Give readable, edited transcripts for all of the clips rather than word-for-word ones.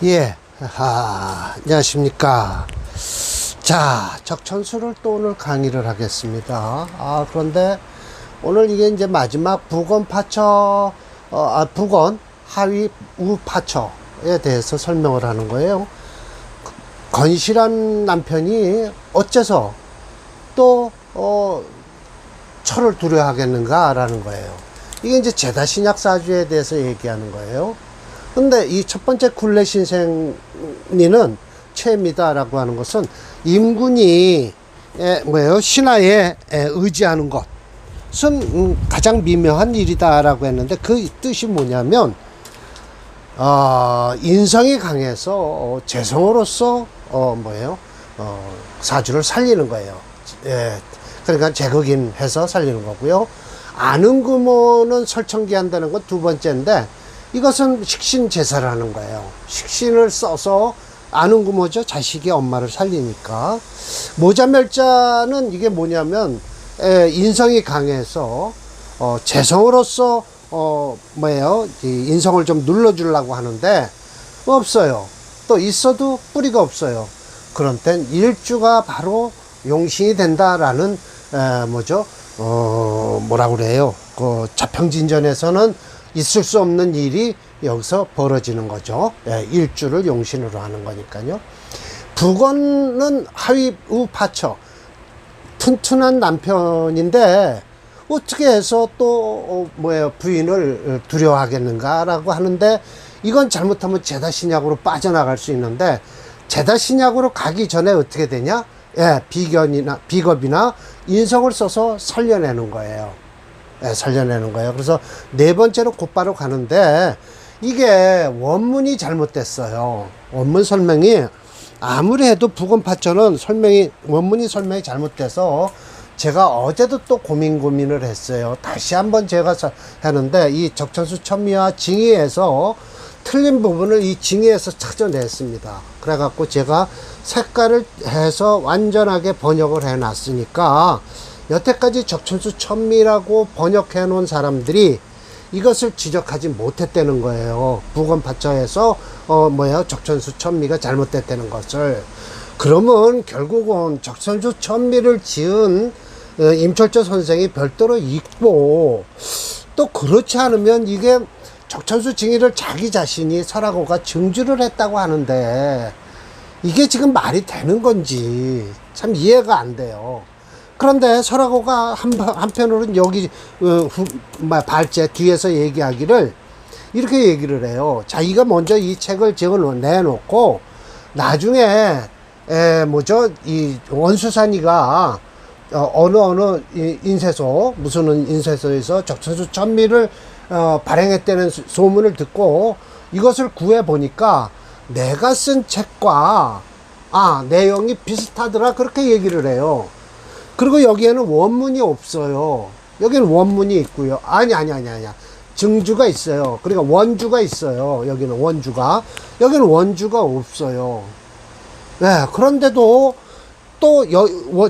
예, 안녕하십니까. 자, 적천수를 또 오늘 강의를 하겠습니다. 그런데 오늘 이게 이제 마지막 부건 파처, 부건 하위 우 파처에 대해서 설명을 하는 거예요. 건실한 남편이 어째서 또, 철을 두려워하겠는가라는 거예요. 이게 이제 제다신약사주에 대해서 얘기하는 거예요. 근데 이 첫 번째 굴레 신생니는 최미다라고 하는 것은 임군이 뭐예요? 신하에 의지하는 것은 가장 미묘한 일이다라고 했는데 그 뜻이 뭐냐면 인성이 강해서 재성으로서 뭐예요? 사주를 살리는 거예요. 예, 그러니까 제극인해서 살리는 거고요. 아는구모는 설청기한다는 건 두 번째인데 이것은 식신 제사를 하는 거예요. 식신을 써서 아는구모죠. 자식이 엄마를 살리니까. 모자멸자는 이게 뭐냐면 인성이 강해서 재성으로서 뭐예요? 인성을 좀 눌러주려고 하는데 없어요. 또 있어도 뿌리가 없어요. 그런 땐 일주가 바로 용신이 된다라는 뭐죠? 뭐라고 그래요? 그 자평진전에서는 있을 수 없는 일이 여기서 벌어지는 거죠. 일주를 용신으로 하는 거니까요. 부건은 하위 우파처 튼튼한 남편인데 어떻게 해서 또 뭐예요? 부인을 두려워하겠는가라고 하는데 이건 잘못하면 제다신약으로 빠져나갈 수 있는데 제다신약으로 가기 전에 어떻게 되냐? 비겁이나 인성을 써서 살려내는 거예요. 살려내는 거예요. 그래서 네 번째로 곧바로 가는데 이게 원문이 잘못됐어요. 원문 설명이 아무리 해도 부건파처는 원문이 설명이 잘못돼서 제가 어제도 또 고민을 했어요. 다시 한번 제가 하는데 이 적천수 천미와 징의에서 틀린 부분을 이 징의에서 찾아냈습니다. 그래갖고 제가 색깔을 해서 완전하게 번역을 해놨으니까 여태까지 적천수 천미라고 번역해 놓은 사람들이 이것을 지적하지 못했다는 거예요. 부건파처에서 적천수 천미가 잘못됐다는 것을. 그러면 결국은 적천수 천미를 지은 임철조 선생이 별도로 있고 또 그렇지 않으면 이게 적천수 징의를 자기 자신이 설하고가 증주를 했다고 하는데 이게 지금 말이 되는 건지 참 이해가 안 돼요. 그런데 설하고가 한편으로는 여기 발제 뒤에서 얘기하기를 이렇게 얘기를 해요. 자기가 먼저 이 책을 내놓고 나중에 이 원수산이가 어느 인쇄소 무슨 인쇄소에서 적천수 천미를 발행했다는 소문을 듣고 이것을 구해 보니까 내가 쓴 책과 내용이 비슷하더라 그렇게 얘기를 해요. 그리고 여기에는 원문이 없어요. 여기는 원문이 있고요. 아니야. 증주가 있어요. 그러니까 원주가 있어요. 여기는 여기는 원주가 없어요. 네, 그런데도 또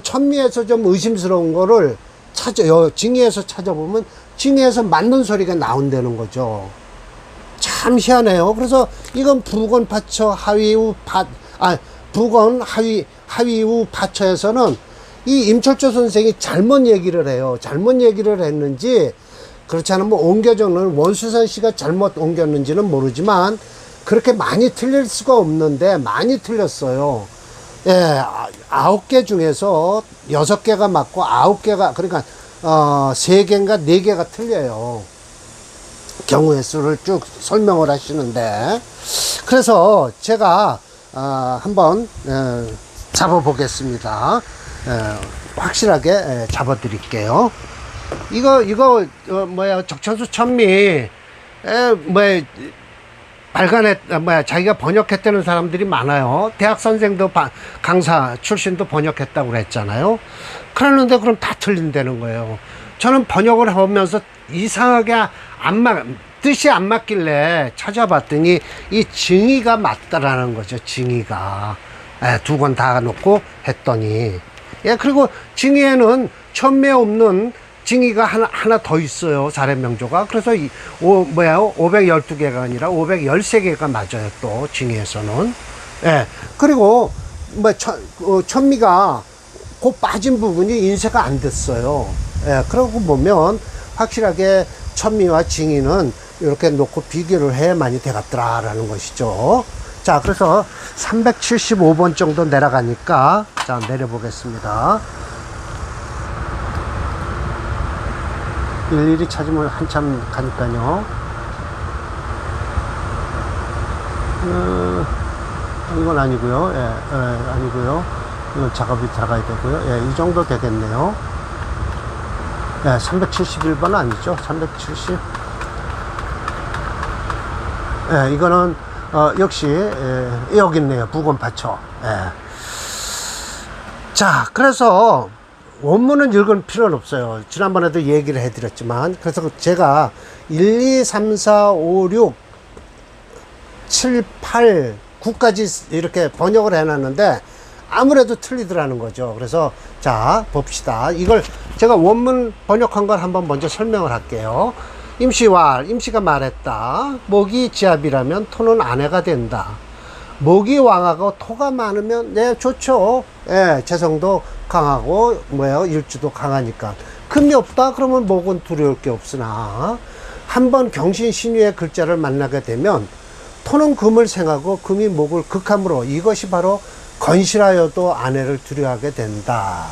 천미에서 좀 의심스러운 거를 징의에서 찾아보면 징의에서 맞는 소리가 나온다는 거죠. 참 희한해요. 그래서 이건 부건파처 부건 하위우 파처에서는 이 임철조 선생이 잘못 얘기를 해요. 잘못 얘기를 했는지 그렇지 않으면 옮겨져는 원수산 씨가 잘못 옮겼는지는 모르지만 그렇게 많이 틀릴 수가 없는데 많이 틀렸어요. 9개 중에서 6개가 맞고 9개가 그러니까 3개인가 4개가 틀려요. 경우의 수를 쭉 설명을 하시는데 그래서 제가 한번 잡아보겠습니다. 확실하게 잡아 드릴게요. 이거 적천수 천미 자기가 번역했다는 사람들이 많아요. 대학 선생도 강사 출신도 번역했다고 그랬잖아요. 그러는데 그럼 다 틀린다는 거예요. 저는 번역을 해보면서 이상하게 뜻이 안 맞길래 찾아봤더니 이 징의가 맞다라는 거죠. 징의가 두 권 다 놓고 했더니 그리고 징의에는 천매 없는 징이가 하나 더 있어요. 사례명조가. 그래서 512개가 아니라 513개가 맞아요. 또 징이에서는. 예. 그리고 천미가 그 빠진 부분이 인쇄가 안 됐어요. 예. 그러고 보면 확실하게 천미와 징이는 이렇게 놓고 비교를 해 많이 돼갔더라라는 것이죠. 자, 그래서 375번 정도 내려가니까, 자, 내려보겠습니다. 일일이 찾으면 한참 가니까요. 이건 아니고요. 예, 아니고요. 이건 작업이 들어가야 되고요. 예, 이 정도 되겠네요. 예, 371번 아니죠? 370. 예, 이거는 역시 여기 있네요. 부검파초. 예. 자, 그래서 원문은 읽을 필요는 없어요. 지난번에도 얘기를 해드렸지만, 그래서 제가 1, 2, 3, 4, 5, 6, 7, 8, 9까지 이렇게 번역을 해놨는데 아무래도 틀리더라는 거죠. 그래서 자, 봅시다. 이걸 제가 원문 번역한 걸 한번 먼저 설명을 할게요. 임시가 말했다. 목이 지압이라면 토는 아내가 된다. 목이 왕하고 토가 많으면 네, 좋죠. 예, 재성도 강하고 일주도 강하니까. 금이 없다 그러면 목은 두려울 게 없으나 한번 경신신유의 글자를 만나게 되면 토는 금을 생하고 금이 목을 극함으로 이것이 바로 건실하여도 아내를 두려워하게 된다.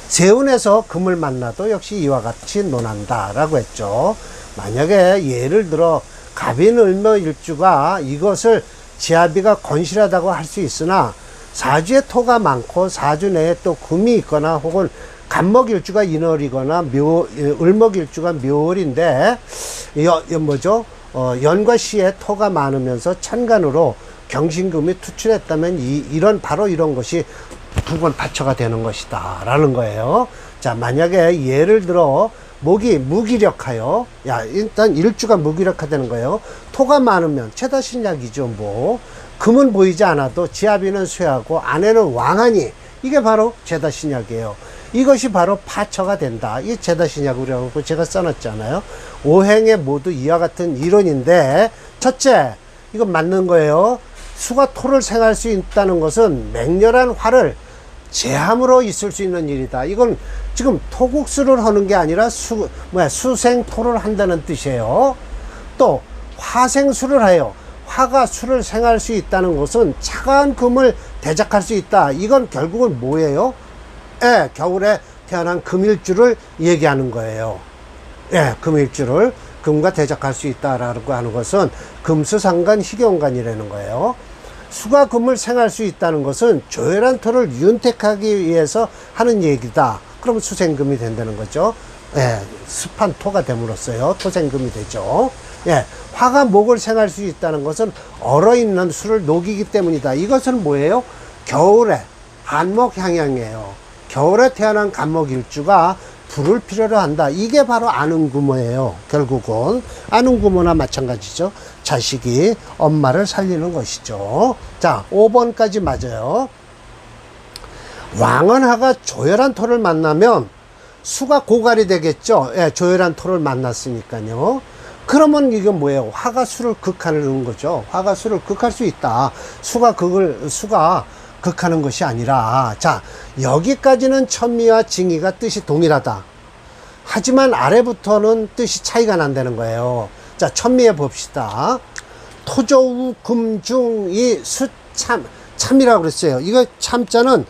세운에서 금을 만나도 역시 이와 같이 논한다 라고 했죠. 만약에 예를 들어 갑인을묘일주가 이것을 지아비가 건실하다고 할 수 있으나 사주에 토가 많고 사주 내에 또 금이 있거나 혹은 간목일주가 인월이거나 을목일주가 묘월인데 연과 시에 토가 많으면서 천간으로 경신금이 투출했다면 바로 이런 것이 부건 파처가 되는 것이다 라는 거예요. 자, 만약에 예를 들어 목이 무기력하여, 일단 일주가 무기력하다는 거예요. 토가 많으면 최다신약이죠. 금은 보이지 않아도 지아비는 쇠하고 아내는 왕하니 이게 바로 제다신약이에요. 이것이 바로 파처가 된다. 이 제다신약이라고 제가 써놨잖아요. 오행에 모두 이와 같은 이론인데, 첫째, 이건 맞는 거예요. 수가 토를 생할 수 있다는 것은 맹렬한 화를 제함으로 있을 수 있는 일이다. 이건 지금 토국수를 하는 게 아니라 수생토를 한다는 뜻이에요. 또 화생수를 해요. 화가 수를 생할 수 있다는 것은 차가운 금을 대적할 수 있다. 이건 결국은 뭐예요? 예, 겨울에 태어난 금일주를 얘기하는 거예요. 예, 금일주를 금과 대적할 수 있다라고 하는 것은 금수상간 희경간이라는 거예요. 수가 금을 생할 수 있다는 것은 조열한 토를 윤택하기 위해서 하는 얘기다. 그러면 수생금이 된다는 거죠. 예, 습한 토가 됨으로써요. 토생금이 되죠. 예, 화가 목을 생할 수 있다는 것은 얼어있는 수를 녹이기 때문이다. 이것은 뭐예요? 겨울에 간목향양이에요. 겨울에 태어난 간목일주가 불을 필요로 한다. 이게 바로 아는구모예요. 결국은 아는구모나 마찬가지죠. 자식이 엄마를 살리는 것이죠. 자, 5번까지 맞아요. 왕언하가 조열한 토를 만나면 수가 고갈이 되겠죠. 예, 조열한 토를 만났으니까요. 그러면 이건 뭐예요? 화가 수를 극하는 거죠. 화가 수를 극할 수 있다. 수가 극하는 것이 아니라, 자, 여기까지는 천미와 징이가 뜻이 동일하다. 하지만 아래부터는 뜻이 차이가 난다는 거예요. 자, 천미에 봅시다. 토조우 금중이 참이라고 그랬어요. 이거 참자는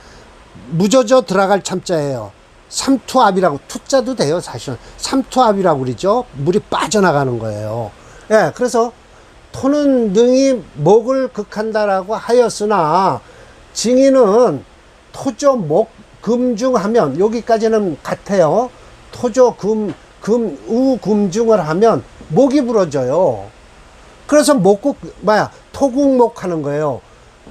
무저져 들어갈 참자예요. 삼투압이라고, 투자도 돼요, 사실은. 삼투압이라고 그러죠. 물이 빠져나가는 거예요. 예, 그래서 토는 능히 목을 극한다라고 하였으나 징이는 토조 목 금중 하면 여기까지는 같아요. 토조 우 금중을 하면 목이 부러져요. 그래서 토국목 하는 거예요.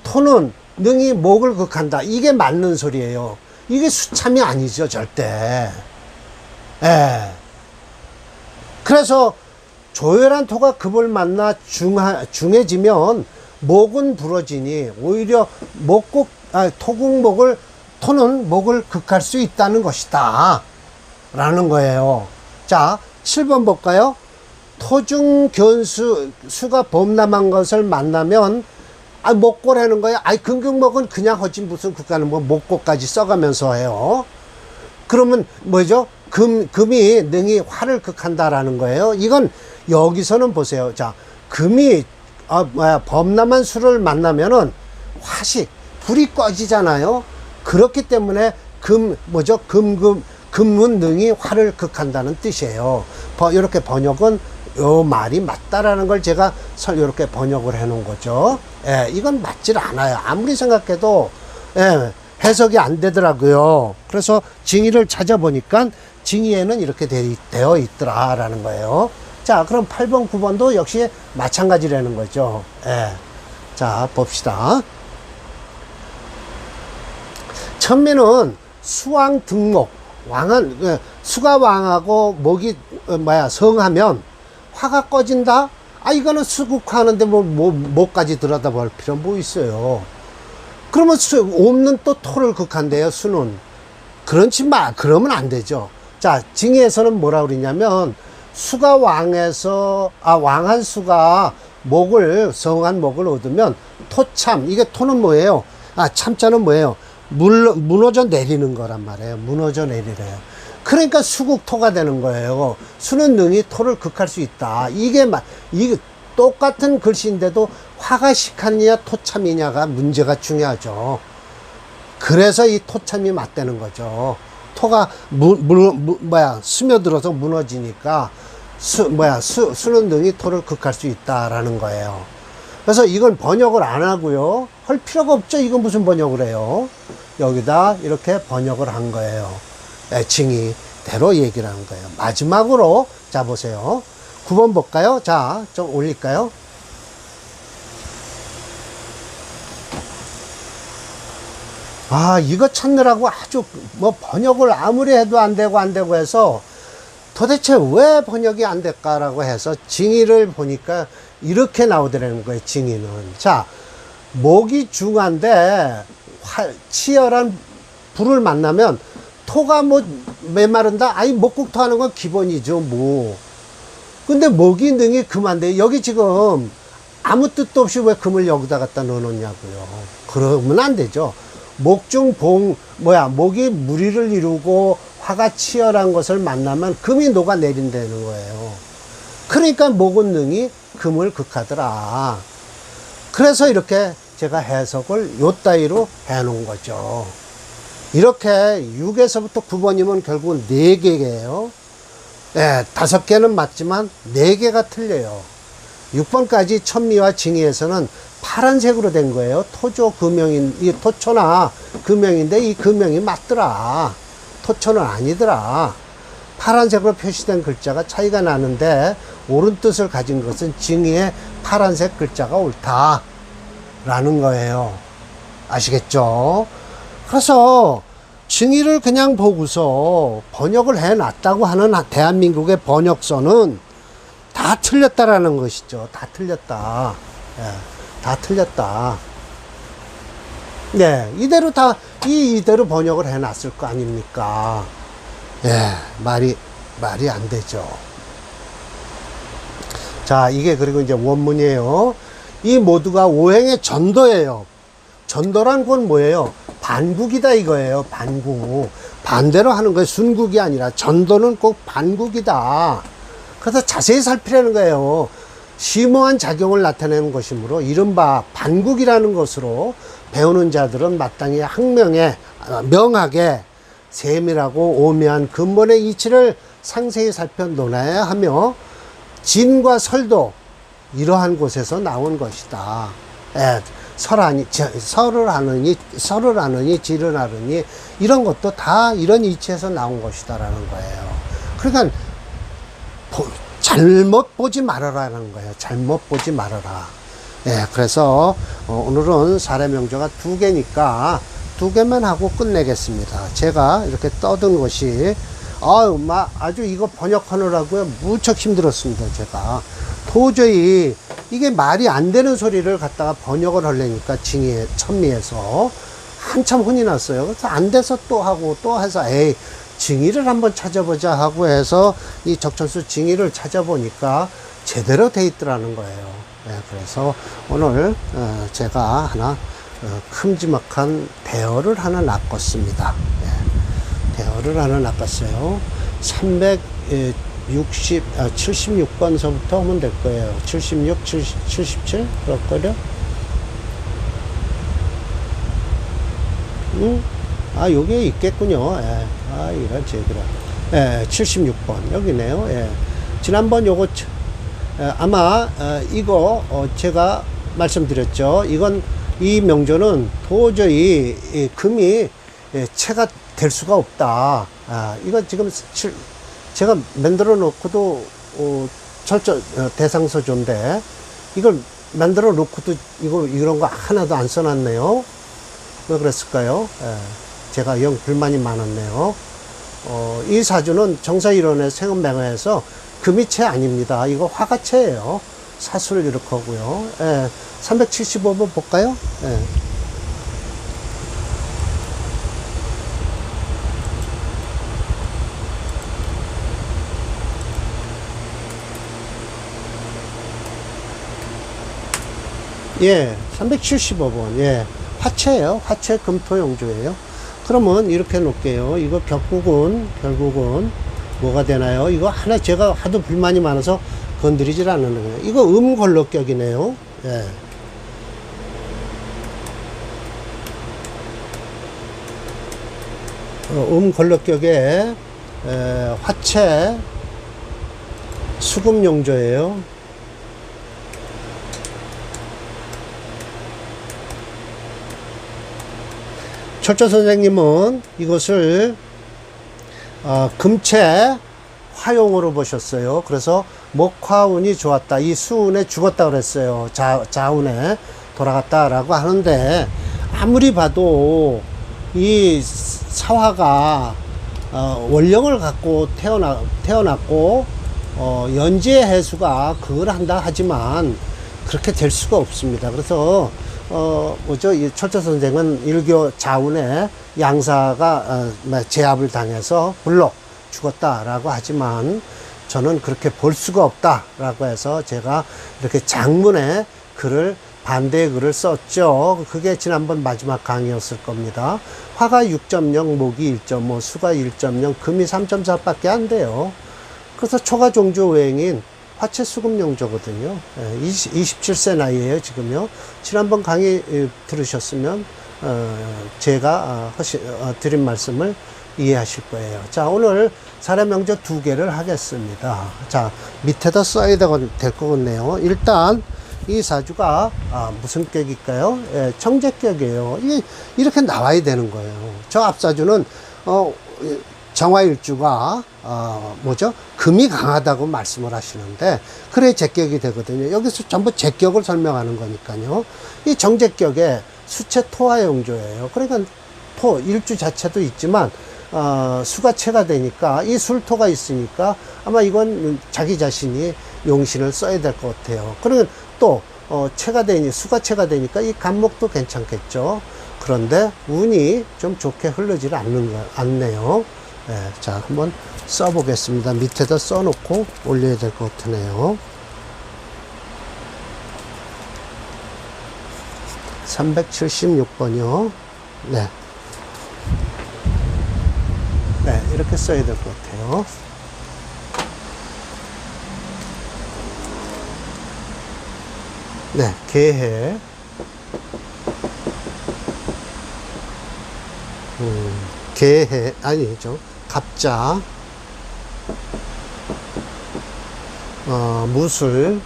토는 능히 목을 극한다. 이게 맞는 소리예요. 이게 수참이 아니죠, 절대. 예. 그래서 조열한 토가 급을 만나 중해지면 목은 부러지니 오히려 토는 목을 극할 수 있다는 것이다. 라는 거예요. 자, 7번 볼까요? 토중 견수, 수가 범람한 것을 만나면, 목고라는 거예요. 금경목은 그냥 하지 무슨 국가는 뭐 목고까지 써가면서 해요. 그러면 뭐죠? 금이 능히 화를 극한다라는 거예요. 이건 여기서는 보세요. 자, 금이, 범람한 수를 만나면은 불이 꺼지잖아요. 그렇기 때문에 금은 능히 화를 극한다는 뜻이에요. 이렇게 번역은 요 말이 맞다라는 걸 제가 이렇게 번역을 해 놓은 거죠. 예, 이건 맞질 않아요. 아무리 생각해도, 예, 해석이 안 되더라고요. 그래서 징의를 찾아보니까 징의에는 이렇게 되어 있더라라는 거예요. 자, 그럼 8번, 9번도 역시 마찬가지라는 거죠. 예. 자, 봅시다. 천미는 수왕 등목, 수가 왕하고 목이 성하면 화가 꺼진다? 이거는 수국화하는데 목까지 들여다볼 필요 뭐 있어요. 그러면 없는 또 토를 극한대요, 수는. 그러면 안 되죠. 자, 징의에서는 뭐라 그러냐면, 수가 왕한 수가 성한 목을 얻으면 토참, 이게 토는 뭐예요? 참자는 뭐예요? 무너져 내리는 거란 말이에요. 무너져 내리래요. 그러니까 수국토가 되는 거예요. 수는 능히 토를 극할 수 있다. 이게 똑같은 글씨인데도 화가 식하느냐 토참이냐가 문제가 중요하죠. 그래서 이 토참이 맞대는 거죠. 토가 스며들어서 무너지니까 수는 능히 토를 극할 수 있다라는 거예요. 그래서 이건 번역을 안 하고요. 할 필요가 없죠. 이건 무슨 번역을 해요. 여기다 이렇게 번역을 한 거예요. 징의대로 얘기를 하는 거예요. 마지막으로, 자, 보세요. 9번 볼까요? 자, 좀 올릴까요? 이거 찾느라고 아주 번역을 아무리 해도 안 되고 해서 도대체 왜 번역이 안 될까라고 해서 징의를 보니까 이렇게 나오더라는 거예요, 징의는. 자, 목이 중한데 치열한 불을 만나면 토가 메마른다? 목국토 하는 건 기본이죠, 근데 목이 능히 금한데, 여기 지금 아무 뜻도 없이 왜 금을 여기다 갖다 넣어놓냐고요. 그러면 안 되죠. 목이 무리를 이루고 화가 치열한 것을 만나면 금이 녹아내린다는 거예요. 그러니까 목은 능히 금을 극하더라. 그래서 이렇게 제가 해석을 요 따위로 해 놓은 거죠. 이렇게 6에서부터 9번이면 결국은 4개예요. 예, 5개는 맞지만 4개가 틀려요. 6번까지 천미와 징의에서는 파란색으로 된 거예요. 이 토초나 금명인데 이 금명이 맞더라. 토초는 아니더라. 파란색으로 표시된 글자가 차이가 나는데 옳은 뜻을 가진 것은 징의의 파란색 글자가 옳다 라는 거예요. 아시겠죠? 그래서 징의를 그냥 보고서 번역을 해놨다고 하는 대한민국의 번역서는 다 틀렸다라는 것이죠. 다 틀렸다. 예, 다 틀렸다. 네, 이대로 번역을 해놨을 거 아닙니까? 예, 말이 안 되죠. 자, 이게 그리고 이제 원문이에요. 이 모두가 오행의 전도예요. 전도란 건 뭐예요? 반국이다 이거예요. 반국. 반대로 하는 거예요. 순국이 아니라 전도는 꼭 반국이다. 그래서 자세히 살피라는 거예요. 심오한 작용을 나타내는 것이므로 이른바 반국이라는 것으로 배우는 자들은 마땅히 명하게 세밀하고 오묘한 근본의 이치를 상세히 살펴 논해야 하며 진과 설도 이러한 곳에서 나온 것이다. 예, 설을 하느니 질을 하느니 이런 것도 다 이런 이치에서 나온 것이다라는 거예요. 그러니까 잘못 보지 말아라라는 거예요. 잘못 보지 말아라. 예, 그래서 오늘은 사례명조가 2개니까 2개만 하고 끝내겠습니다. 제가 이렇게 떠든 것이 아주 이거 번역하느라고요 무척 힘들었습니다. 제가 도저히 이게 말이 안 되는 소리를 갖다가 번역을 하려니까 천미에서 한참 혼이 났어요. 그래서 안 돼서 또 하고 또 해서 증의를 한번 찾아보자 하고 해서 이 적천수 증의를 찾아보니까 제대로 돼 있더라는 거예요. 그래서 오늘 제가 하나 큼지막한 대어를 하나 낚았습니다. 대어를 하나 낚았어요. 76번서부터 하면 될 거예요. 76, 77 그럴걸요? 여기에 있겠군요. 이런 제기라. 76번 여기네요. 지난번 요거 아마 이거 제가 말씀드렸죠. 이건 이 명조는 도저히 금이 채가 될 수가 없다. 이건 지금 제가 만들어 놓고도 대상서조인데 이걸 만들어 놓고도 이런 거 하나도 안 써놨네요. 왜 그랬을까요? 제가 영 불만이 많았네요. 이 사주는 정사이론의 생업맹화에서 금이채 아닙니다. 이거 화가채예요. 사수를 이렇게 하고요. 375번 볼까요? 예, 375번. 화채예요. 화채 금토용조예요. 그러면 이렇게 놓을게요. 이거 결국은 뭐가 되나요? 이거 하나 제가 하도 불만이 많아서 건드리질 않는 거예요. 이거 음걸럭격이네요. 음걸럭격에 화채 수금용조예요. 철저 선생님은 이것을 금채 화용으로 보셨어요. 그래서 목화운이 좋았다. 이 수운에 죽었다 그랬어요. 자운에 돌아갔다라고 하는데 아무리 봐도 이 사화가 원령을 갖고 태어났고 연지의 해수가 그걸 한다 하지만 그렇게 될 수가 없습니다. 그래서 이 철저 선생은 일교 자운에 양사가 제압을 당해서 불로 죽었다라고 하지만 저는 그렇게 볼 수가 없다라고 해서 제가 이렇게 장문에 반대의 글을 썼죠. 그게 지난번 마지막 강의였을 겁니다. 화가 6.0, 목이 1.5, 수가 1.0, 금이 3.4밖에 안 돼요. 그래서 초가 종조 오행인 화채 수금용조거든요. 27세 나이에요, 지금요. 지난번 강의 들으셨으면, 제가 드린 말씀을 이해하실 거예요. 자, 오늘 사례명조 2개를 하겠습니다. 자, 밑에다 써야 될 것 같네요. 일단, 이 사주가, 무슨 격일까요? 청재격이에요. 이렇게 나와야 되는 거예요. 저 앞사주는, 정화일주가 금이 강하다고 말씀을 하시는데 그래 제격이 되거든요. 여기서 전부 제격을 설명하는 거니까요. 이 정제격에 수채 토화용조예요. 그러니까 일주 자체도 있지만 수가 채가 되니까 이 술토가 있으니까 아마 이건 자기 자신이 용신을 써야 될 것 같아요. 그러면 또 수가 채가 되니까 이 간목도 괜찮겠죠. 그런데 운이 좀 좋게 흐르질 않네요. 자, 한번 써보겠습니다. 밑에다 써놓고 올려야 될 것 같으네요. 376번이요. 네, 이렇게 써야 될 것 같아요. 네, 개해. 개해, 아니죠. 갑자, 무술,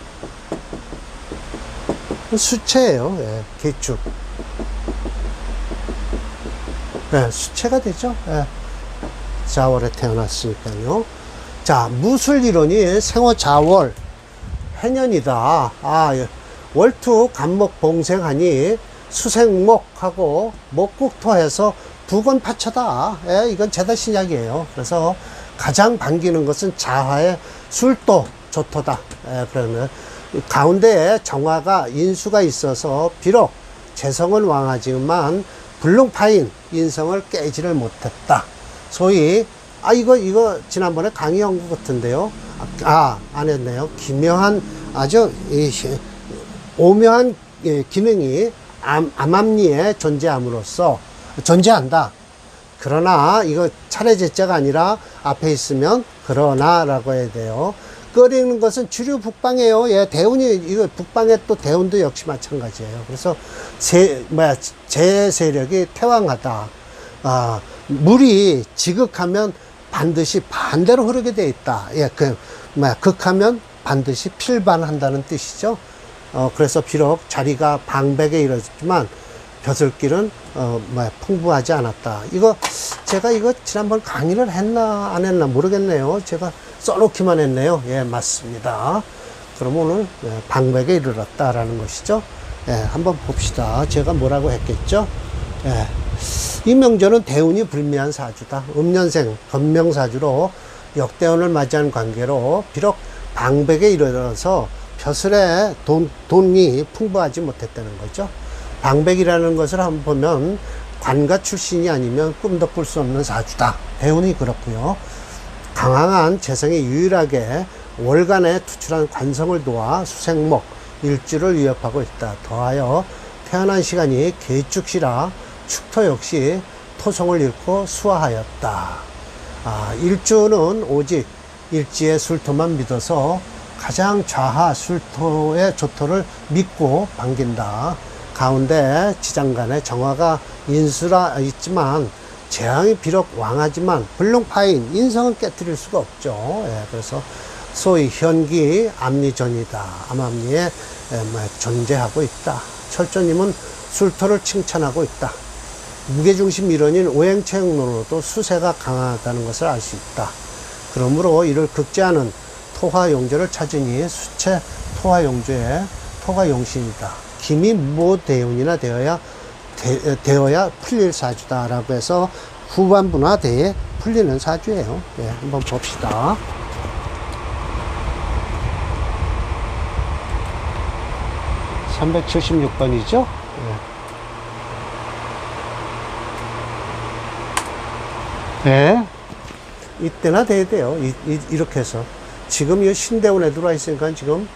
수채예요. 개축. 수채가 되죠. 자월에 태어났으니까요. 자, 무술 이론이 생호 자월, 해년이다. 월투 간목 봉생하니 수생목하고 목국토해서 부건파처다. 이건 제다신약이에요. 그래서 가장 반기는 것은 자화의 술도 조토다. 그러면 가운데에 정화가 인수가 있어서 비록 재성은 왕하지만 불능파인 인성을 깨지를 못했다. 소위 이거 지난번에 강의한 것 같은데요. 안 했네요. 기묘한, 아주, 오묘한 기능이 암암리에 존재한다. 그러나, 이거 차례제자가 아니라 앞에 있으면, 그러나라고 해야 돼요. 끓이는 것은 주류 북방이에요. 예, 대운이, 이거 북방의 또 대운도 역시 마찬가지예요. 그래서, 제 세력이 태왕하다. 물이 지극하면 반드시 반대로 흐르게 돼 있다. 예, 극하면 반드시 필반한다는 뜻이죠. 그래서 비록 자리가 방백에 이르렀지만 벼슬길은 풍부하지 않았다. 제가 지난번 강의를 했나 안 했나 모르겠네요. 제가 써놓기만 했네요. 예, 맞습니다. 그럼 오늘 방백에 이르렀다라는 것이죠. 예, 한번 봅시다. 제가 뭐라고 했겠죠? 예. 이 명절은 대운이 불미한 사주다. 음년생, 건명사주로 역대운을 맞이한 관계로 비록 방백에 이르러서 벼슬에 돈이 풍부하지 못했다는 거죠. 방백이라는 것을 한번 보면 관가 출신이 아니면 꿈도 꿀 수 없는 사주다. 대운이 그렇고요. 강황한 재성이 유일하게 월간에 투출한 관성을 도와 수생목, 일주를 위협하고 있다. 더하여 태어난 시간이 개축시라 축토 역시 토성을 잃고 수화하였다. 일주는 오직 일지의 술토만 믿어서 가장 좌하 술토의 조토를 믿고 반긴다. 가운데 지장간에 정화가 인수라 있지만 재앙이 비록 왕하지만 불능파인 인성은 깨뜨릴 수가 없죠. 예, 그래서 소위 현기 암리전이다. 암암리에 존재하고 있다. 철조님은 술토를 칭찬하고 있다. 무게중심 이론인 오행체형론으로도 수세가 강하다는 것을 알 수 있다. 그러므로 이를 극제하는 토화용조를 찾으니 수체 토화용조의 토화용신이다. 김이 무대운이나 되어야 풀릴 사주다라고 해서 후반분화대에 풀리는 사주예요. 예, 한번 봅시다. (376번이죠) 예. 이때나 돼야 돼요. 이렇게 해서. 지금 이 신대운에 들어와 있으니까 지금,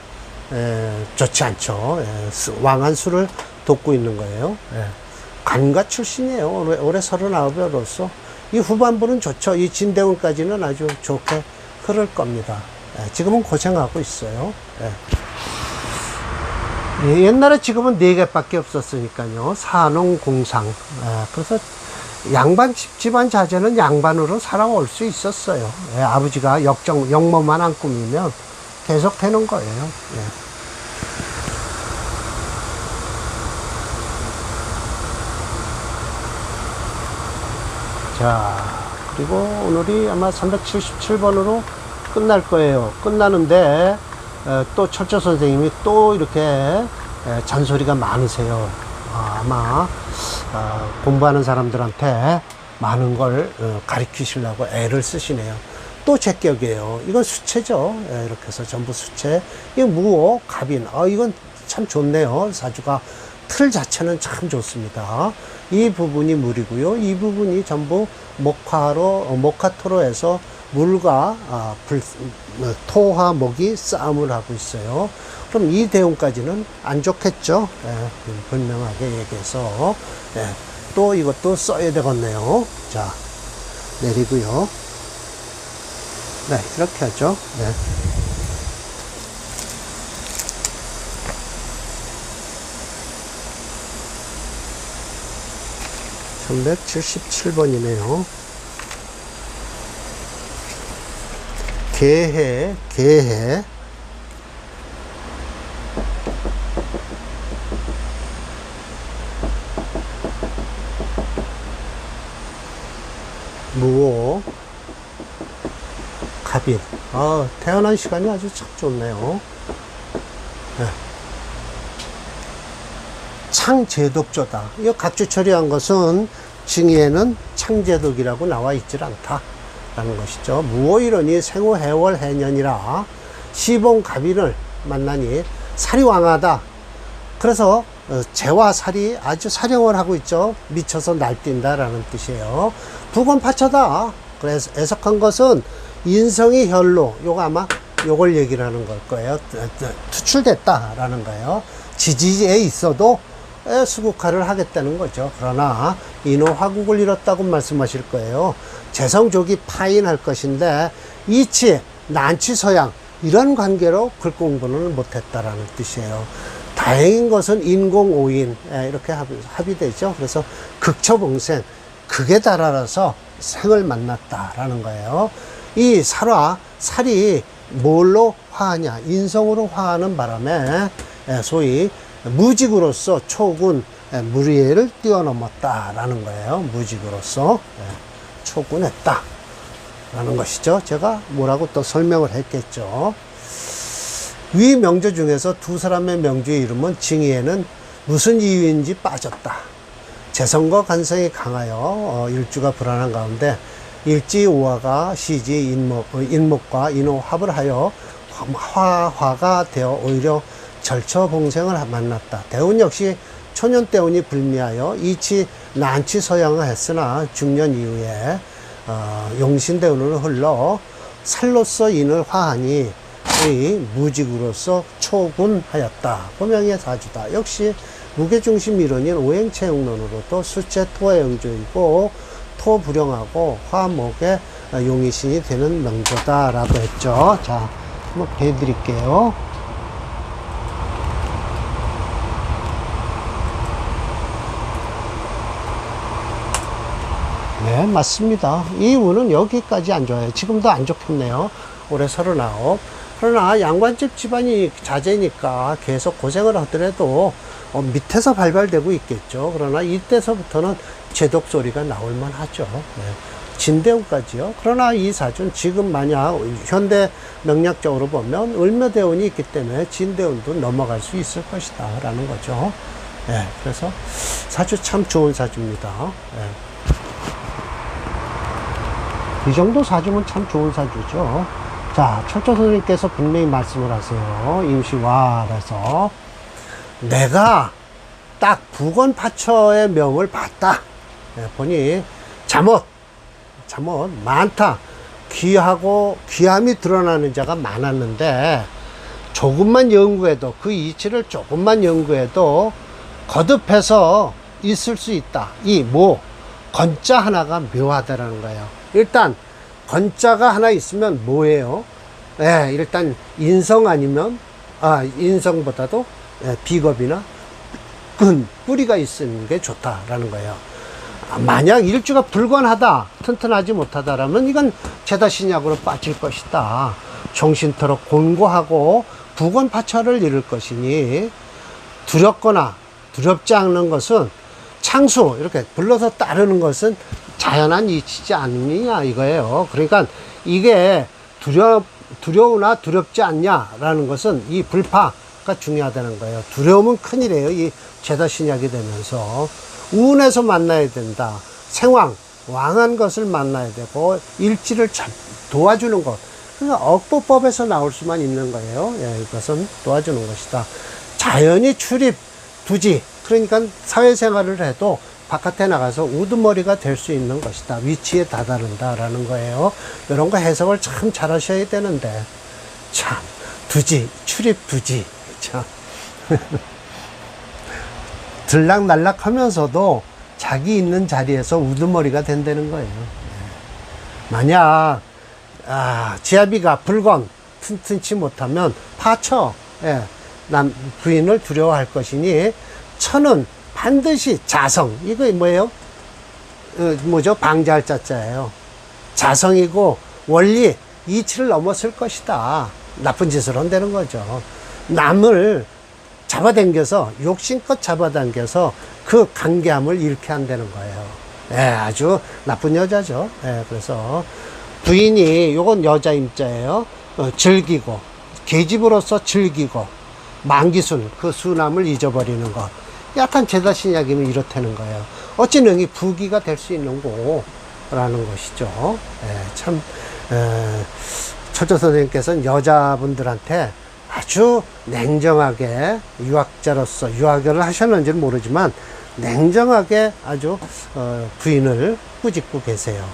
좋지 않죠. 왕한 수를 돕고 있는 거예요. 관가 출신이에요. 올해 39으로서. 이 후반부는 좋죠. 이 진대운까지는 아주 좋게 흐를 겁니다. 지금은 고생하고 있어요. 옛날에 지금은 4개밖에 없었으니까요. 산홍, 공상. 그래서 양반 집안 자제는 양반으로 살아올 수 있었어요. 아버지가 역모만 안 꾸미면 계속 되는 거예요. 자, 그리고 오늘이 아마 377번으로 끝날 거예요. 끝나는데 또 철조 선생님이 또 이렇게 잔소리가 많으세요. 아마 공부하는 사람들한테 많은 걸 가르치시려고 애를 쓰시네요. 또 제격이에요. 이건 수채죠. 이렇게 해서 전부 수채. 이건 무호, 갑인. 이건 참 좋네요. 사주가 틀 자체는 참 좋습니다. 이 부분이 물이고요. 이 부분이 전부 목화토로 해서 물과 토화 목이 싸움을 하고 있어요. 그럼 이 대운까지는 안 좋겠죠. 분명하게 얘기해서. 또 이것도 써야 되겠네요. 자, 내리고요. 네, 이렇게 하죠. 377번이네요. 개해. 무호, 갑인. 태어난 시간이 아주 참 좋네요. 창제독조다. 이 각주 처리한 것은 징의에는 창제독이라고 나와 있질 않다라는 것이죠. 무호일원이 생호 해월 해년이라 시봉 갑인을 만나니 살이 왕하다. 그래서 재와 살이 아주 사령을 하고 있죠. 미쳐서 날뛴다라는 뜻이에요. 부건파처다. 그래서 애석한 것은 인성이 혈로, 요거 아마 요걸 얘기를 하는 걸 거예요. 투출됐다라는 거예요. 지지에 있어도 수국화를 하겠다는 거죠. 그러나 인호 화국을 잃었다고 말씀하실 거예요. 재성족이 파인할 것인데 이치, 난치, 서양 이런 관계로 글 공부는 못했다라는 뜻이에요. 다행인 것은 인공오인 이렇게 합의되죠. 그래서 극처봉생, 극에 달아서 생을 만났다라는 거예요. 이 살이 뭘로 화하냐? 인성으로 화하는 바람에 소위 무직으로서 초군 무리를 뛰어넘었다라는 거예요. 무직으로서 초군했다 라는 것이죠. 제가 뭐라고 또 설명을 했겠죠. 위 명조 중에서 두 사람의 명조의 이름은 징의에는 무슨 이유인지 빠졌다. 재성과 간성이 강하여 일주가 불안한 가운데 일지오화가 시지 인목과 인호 합을 하여 화가 되어 오히려 절처봉생을 만났다. 대운 역시 초년대운이 불미하여 이치 난치 서양을 했으나 중년 이후에 용신대운으로 흘러 살로서 인을 화하니 무직으로서 초군하였다. 보명의 사주다. 역시 무게중심 이론인 오행체육론으로도 수체 토의 영조이고 토불영하고 화목의 용의신이 되는 명조다라고 했죠. 자, 한번 배워드릴게요. 네, 맞습니다. 이 운은 여기까지 안 좋아요. 지금도 안 좋겠네요. 올해 39. 그러나 양관집 집안이 자제니까 계속 고생을 하더라도 밑에서 발발되고 있겠죠. 그러나 이때서부터는 제독 소리가 나올만 하죠. 네. 진대운까지요. 그러나 이 사주는 지금 만약 현대 명략적으로 보면 을묘대운이 있기 때문에 진대운도 넘어갈 수 있을 것이다 라는 거죠. 네. 그래서 사주 참 좋은 사주입니다. 네. 이 정도 사주면 참 좋은 사주죠. 자, 철조 선생님께서 분명히 말씀을 하세요. 임시와라서 내가 딱 부건파처의 명을 봤다. 네, 보니 잠옷 많다. 귀함이 드러나는 자가 많았는데 조금만 연구해도 그 이치를 조금만 연구해도 거듭해서 있을 수 있다. 건자 하나가 묘하다라는 거예요. 일단 건자가 하나 있으면 뭐예요? 네, 일단 인성 아니면 인성보다도 비겁이나 뿌리가 있는 게 좋다라는 거예요. 만약 일주가 불건하다, 튼튼하지 못하다라면 이건 제다신약으로 빠질 것이다. 정신토록 곤고하고 부건파처를 이룰 것이니 두렵거나 두렵지 않는 것은 창수 이렇게 불러서 따르는 것은 자연한 이치지 않느냐 이거예요. 그러니까 이게 두려우나 두렵지 않냐라는 것은 이 불파가 중요하다는 거예요. 두려움은 큰일이에요. 이 제다신약이 되면서 운에서 만나야 된다. 생왕, 왕한 것을 만나야 되고 일지를 도와주는 것. 그러니까 억보법에서 나올 수만 있는 거예요. 예, 이것은 도와주는 것이다. 자연이 출입, 두지. 그러니까 사회생활을 해도 바깥에 나가서 우두머리가 될 수 있는 것이다. 위치에 다다른다라는 거예요. 이런 거 해석을 참 잘 하셔야 되는데 참 두지, 출입 두지 참 들락날락 하면서도 자기 있는 자리에서 우두머리가 된다는 거예요. 만약 지아비가 불건 튼튼치 못하면 파처 부인을 두려워할 것이니 처는 반드시 자성, 이거 뭐예요? 뭐죠? 방자할 자자예요. 자성이고 원리, 이치를 넘었을 것이다. 나쁜 짓을 한다는 거죠. 남을 잡아당겨서, 욕심껏 잡아당겨서 그 강개함을 잃게 한다는 거예요. 예, 아주 나쁜 여자죠. 예, 그래서 부인이, 요건 여자 임자예요. 즐기고, 계집으로서 즐기고, 만기순, 그 순함을 잊어버리는 것. 약간 제다신약이면 이렇다는 거예요. 어찌 능히 부기가 될 수 있는 거라는 것이죠. 참 철조 선생님께서는 여자분들한테 아주 냉정하게 유학자로서 유학을 하셨는지는 모르지만 냉정하게 아주 부인을 꾸짖고 계세요.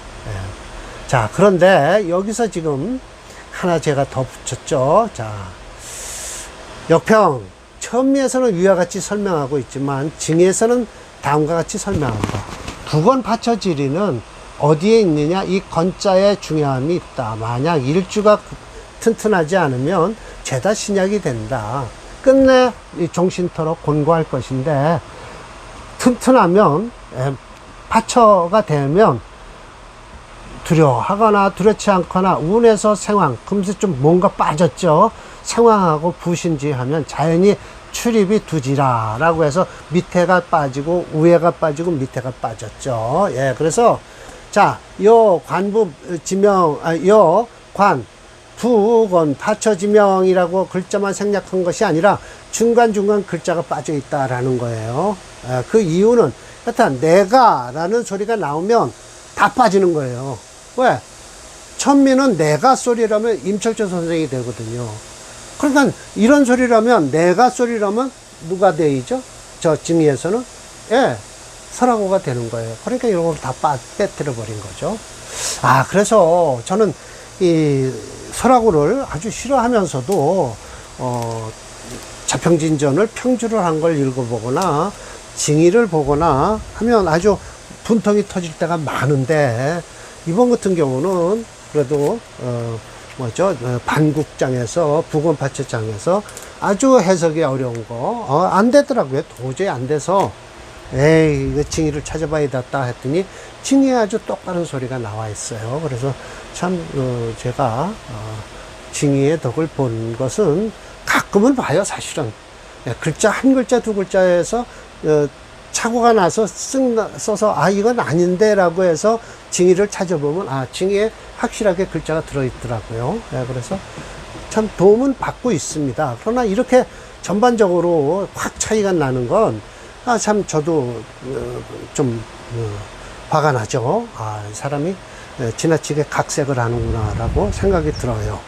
자, 그런데 여기서 지금 하나 제가 더 붙였죠. 자, 역평. 천미에서는 위와 같이 설명하고 있지만 징에서는 다음과 같이 설명한다. 부건 받쳐지리는 어디에 있느냐? 이 건자에 중요함이 있다. 만약 일주가 튼튼하지 않으면 죄다 신약이 된다. 끝내 이 종신토로 곤고할 것인데, 튼튼하면, 받쳐가 되면 두려워하거나 두렵지 않거나 운에서 생황, 금세 좀 뭔가 빠졌죠. 생황하고 부신지하면 자연히 출입이 두지라 라고 해서 밑에가 빠지고 위에가 빠지고 밑에가 빠졌죠. 예, 그래서 자, 요 관부 지명, 요 관, 부건, 받쳐지명이라고 글자만 생략한 것이 아니라 중간중간 글자가 빠져 있다라는 거예요. 예, 그 이유는 여튼 내가 라는 소리가 나오면 다 빠지는 거예요. 왜? 천미는 내가 소리라면 임철조 선생이 되거든요. 그러니까 이런 소리라면, 내가 소리라면 누가 되죠? 저 징의에서는? 예, 설하고가 되는 거예요. 그러니까 이런 걸 다 빼뜨려 버린 거죠. 아, 그래서 저는 이 설하고를 아주 싫어하면서도, 자평진전을 평주를 한 걸 읽어보거나, 징의를 보거나 하면 아주 분통이 터질 때가 많은데, 이번 같은 경우는 그래도, 반국장에서, 부건파처장에서 아주 해석이 어려운 거, 안 되더라고요. 도저히 안 돼서, 에이, 이거 징의를 찾아봐야 겠다 했더니, 징의에 아주 똑바른 소리가 나와 있어요. 그래서 참, 제가, 징의의 덕을 본 것은 가끔은 봐요, 사실은. 글자, 한 글자, 두 글자에서, 착오가 나서 써서, 아, 이건 아닌데, 라고 해서 징의를 찾아보면, 아, 징의에 확실하게 글자가 들어있더라고요. 예, 그래서 참 도움은 받고 있습니다. 그러나 이렇게 전반적으로 확 차이가 나는 건, 아, 참 저도 좀 화가 나죠. 아, 사람이 지나치게 각색을 하는구나라고 생각이 들어요.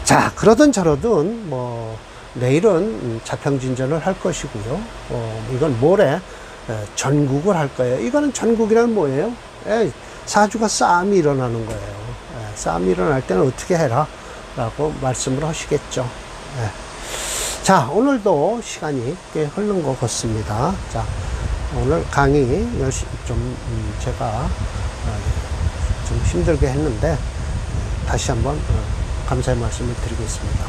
자, 그러든 저러든 뭐 내일은 자평진전을 할 것이고요. 이건 모레 전국을 할 거예요. 이거는 전국이란 뭐예요? 사주가 싸움이 일어나는 거예요. 싸움이 일어날 때는 어떻게 해라 라고 말씀을 하시겠죠. 자, 오늘도 시간이 꽤 흐른 것 같습니다. 자, 오늘 강의 좀 제가 좀 힘들게 했는데 다시 한번 감사의 말씀을 드리겠습니다.